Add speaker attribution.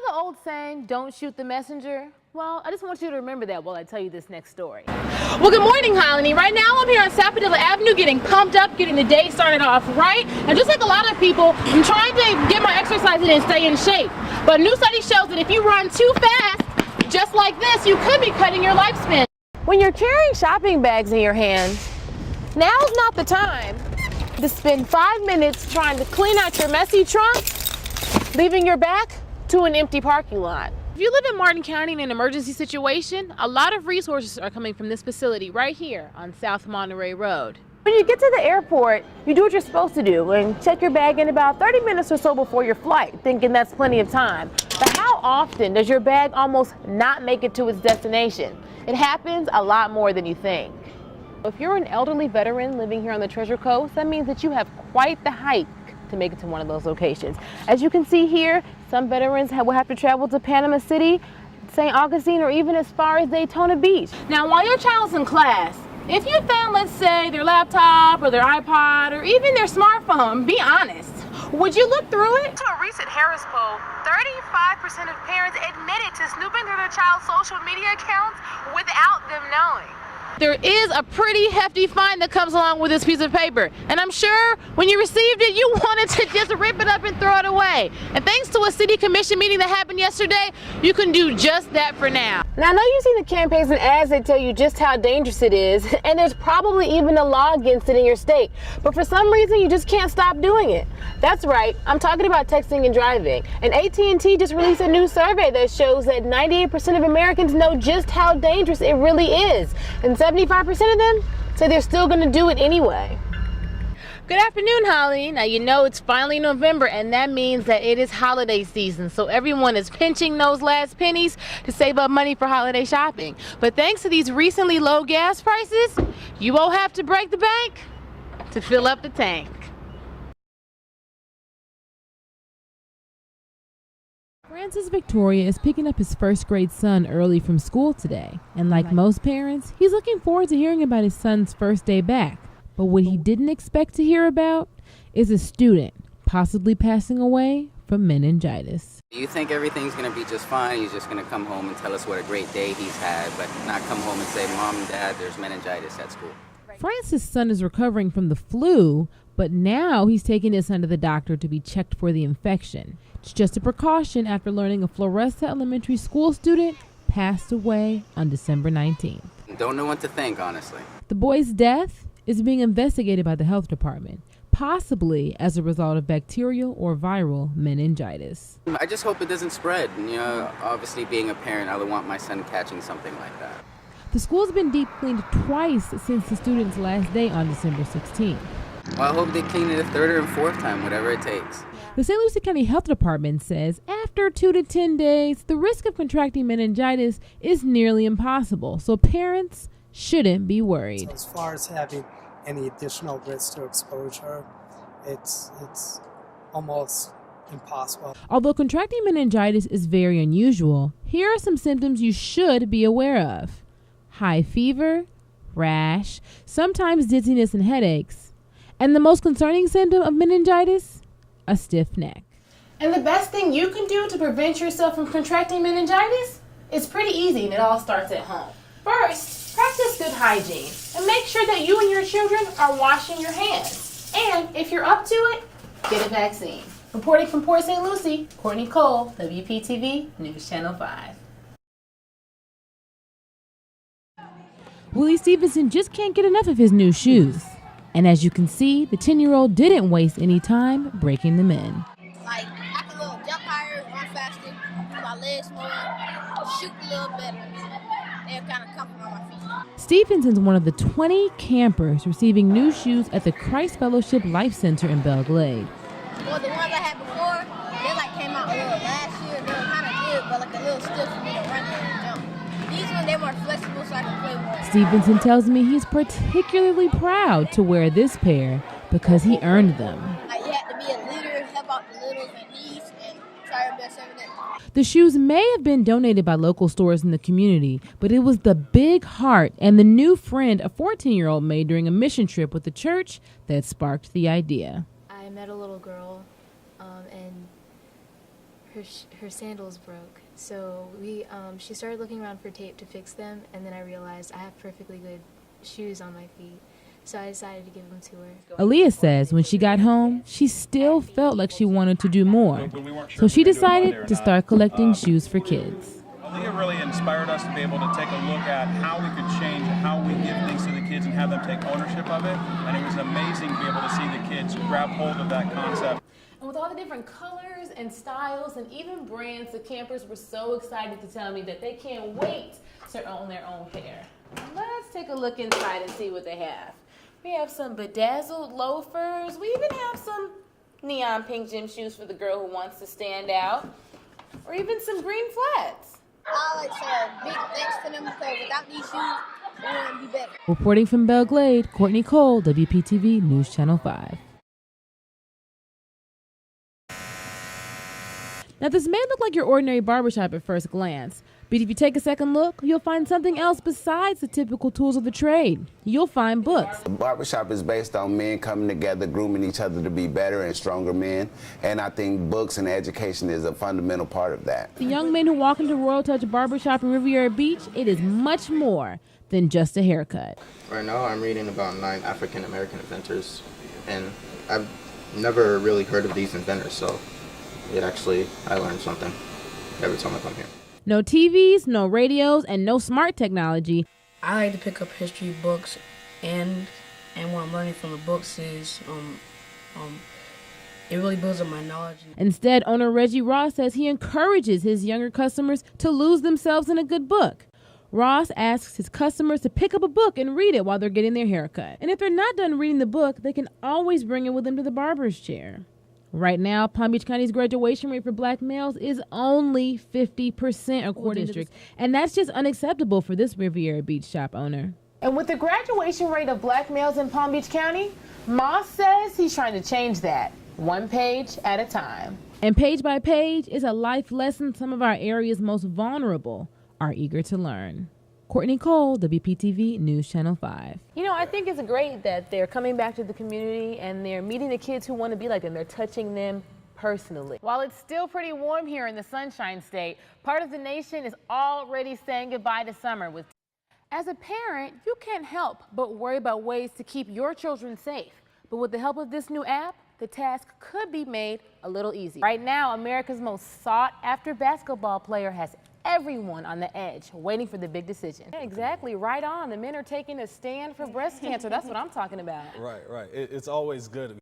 Speaker 1: the old saying, don't shoot the messenger? Well, I just want you to remember that while I tell you this next story. Well, good morning, Holly. Right now I'm here on Sapodilla Avenue getting pumped up, getting the day started off right. And just like a lot of people, I'm trying to get my exercise in and stay in shape. But a new study shows that if you run too fast, just like this, you could be cutting your lifespan. When you're carrying shopping bags in your hands, now's not the time to spend 5 minutes trying to clean out your messy trunk, leaving your back to an empty parking lot. If you live in Martin County in an emergency situation, a lot of resources are coming from this facility right here on South Monterey Road. When you get to the airport, you do what you're supposed to do and check your bag in about 30 minutes or so before your flight, thinking that's plenty of time. But how often does your bag almost not make it to its destination? It happens a lot more than you think. If you're an elderly veteran living here on the Treasure Coast, that means that you have quite the hike to make it to one of those locations. As you can see here, some veterans will have to travel to Panama City, St. Augustine, or even as far as Daytona Beach. Now, while your child's in class, if you found, let's say, their laptop or their iPod or even their smartphone, be honest, would you look through it? To a recent Harris poll, 35% of parents admitted to snooping through their child's social media accounts without them knowing. There is a pretty hefty fine that comes along with this piece of paper. And I'm sure when you received it, you wanted to just rip it up and throw it away. And thanks to a city commission meeting that happened yesterday, you can do just that for now. Now, I know you've seen the campaigns and ads that tell you just how dangerous it is, and there's probably even a law against it in your state. But for some reason, you just can't stop doing it. That's right, I'm talking about texting and driving. And AT&T just released a new survey that shows that 98% of Americans know just how dangerous it really is. And 75% of them say they're still going to do it anyway. Good afternoon, Holly. Now, you know it's finally November, and that means that it is holiday season. So everyone is pinching those last pennies to save up money for holiday shopping. But thanks to these recently low gas prices, you won't have to break the bank to fill up the tank.
Speaker 2: Francis Victoria is picking up his first grade son early from school today, and like most parents, he's looking forward to hearing about his son's first day back. But what he didn't expect to hear about is a student possibly passing away from meningitis.
Speaker 3: You think everything's going to be just fine, he's just going to come home and tell us what a great day he's had, but not come home and say, Mom and Dad, there's meningitis at school.
Speaker 2: Francis' son is recovering from the flu, but now he's taking his son to the doctor to be checked for the infection. It's just a precaution after learning a Floresta Elementary School student passed away on December 19th.
Speaker 3: Don't know what to think, honestly.
Speaker 2: The boy's death is being investigated by the health department, possibly as a result of bacterial or viral meningitis.
Speaker 3: I just hope it doesn't spread. You know, obviously being a parent, I would want my son catching something like that.
Speaker 2: The school's been deep cleaned twice since the student's last day on December 16th.
Speaker 3: Well, I hope they clean it a third or fourth time, whatever it takes.
Speaker 2: The St. Lucie County Health Department says after 2 to 10 days, the risk of contracting meningitis is nearly impossible, so parents shouldn't be worried.
Speaker 4: So as far as having any additional risk to exposure, it's almost impossible.
Speaker 2: Although contracting meningitis is very unusual, here are some symptoms you should be aware of. High fever, rash, sometimes dizziness and headaches, and the most concerning symptom of meningitis, a stiff neck.
Speaker 1: And the best thing you can do to prevent yourself from contracting meningitis is pretty easy, and it all starts at home. First, practice good hygiene and make sure that you and your children are washing your hands. And if you're up to it, get a vaccine. Reporting from Port St. Lucie, Courtney Cole, WPTV News Channel 5.
Speaker 2: Willie Stevenson just can't get enough of his new shoes. And as you can see, the 10-year-old didn't waste any time breaking them in.
Speaker 5: Like, I can little jump higher, run faster, my legs more, shoot a little better. They're kind of comfortable on my feet.
Speaker 2: Stevenson's one of the 20 campers receiving new shoes at the Christ Fellowship Life Center in Belle Glade.
Speaker 5: Well, the ones I had before, they like came out a little last year. They were kind of good, but like a little stiff for me to run in and jump. These ones, they're more flexible, so I can play more.
Speaker 2: Stevenson tells me he's particularly proud to wear this pair because he earned them.
Speaker 5: Like, you have to be a leader, help out the littles and needs, and try your best every day.
Speaker 2: The shoes may have been donated by local stores in the community, but it was the big heart and the new friend a 14-year-old made during a mission trip with the church that sparked the idea.
Speaker 6: I met a little girl, and her sandals broke. So she started looking around for tape to fix them, and then I realized I have perfectly good shoes on my feet. So I decided to give them to her.
Speaker 2: Aaliyah says when she got home, she still felt like she wanted to do more. So she decided to start collecting shoes for kids.
Speaker 7: Aaliyah really inspired us to be able to take a look at how we could change how we give things to the kids and have them take ownership of it. And it was amazing to be able to see the kids grab hold of that concept.
Speaker 1: And with all the different colors and styles and even brands, the campers were so excited to tell me that they can't wait to own their own pair. Let's take a look inside and see what they have. We have some bedazzled loafers. We even have some neon pink gym shoes for the girl who wants to stand out, or even some green flats.
Speaker 5: I like to say a big thanks to them because without these shoes, it wouldn't be better.
Speaker 2: Reporting from Belle Glade, Courtney Cole, WPTV News Channel 5. Now, this may look like your ordinary barbershop at first glance, but if you take a second look, you'll find something else besides the typical tools of the trade. You'll find books.
Speaker 8: The barbershop is based on men coming together, grooming each other to be better and stronger men, and I think books and education is a fundamental part of that.
Speaker 2: The young men who walk into Royal Touch Barbershop in Riviera Beach, it is much more than just a haircut.
Speaker 9: Right now, I'm reading about 9 African-American inventors, and I've never really heard of these inventors, so I learned something every time I come here.
Speaker 2: No TVs, no radios, and no smart technology.
Speaker 10: I like to pick up history books, and what I'm learning from the books is it really builds up my knowledge.
Speaker 2: Instead, owner Reggie Ross says he encourages his younger customers to lose themselves in a good book. Ross asks his customers to pick up a book and read it while they're getting their haircut. And if they're not done reading the book, they can always bring it with them to the barber's chair. Right now, Palm Beach County's graduation rate for black males is only 50% according to district, and that's just unacceptable for this Riviera Beach shop owner.
Speaker 1: And with the graduation rate of black males in Palm Beach County, Moss says he's trying to change that, one page at a time.
Speaker 2: And page by page is a life lesson some of our area's most vulnerable are eager to learn. Courtney Cole, WPTV News Channel 5.
Speaker 1: You know, I think it's great that they're coming back to the community and they're meeting the kids who want to be like them. They're touching them personally. While it's still pretty warm here in the Sunshine State, part of the nation is already saying goodbye to summer. As a parent, you can't help but worry about ways to keep your children safe. But with the help of this new app, the task could be made a little easier. Right now, America's most sought-after basketball player has everyone on the edge, waiting for the big decision. Yeah, exactly, right on. The men are taking a stand for breast cancer. That's what I'm talking about.
Speaker 11: Right. It's always good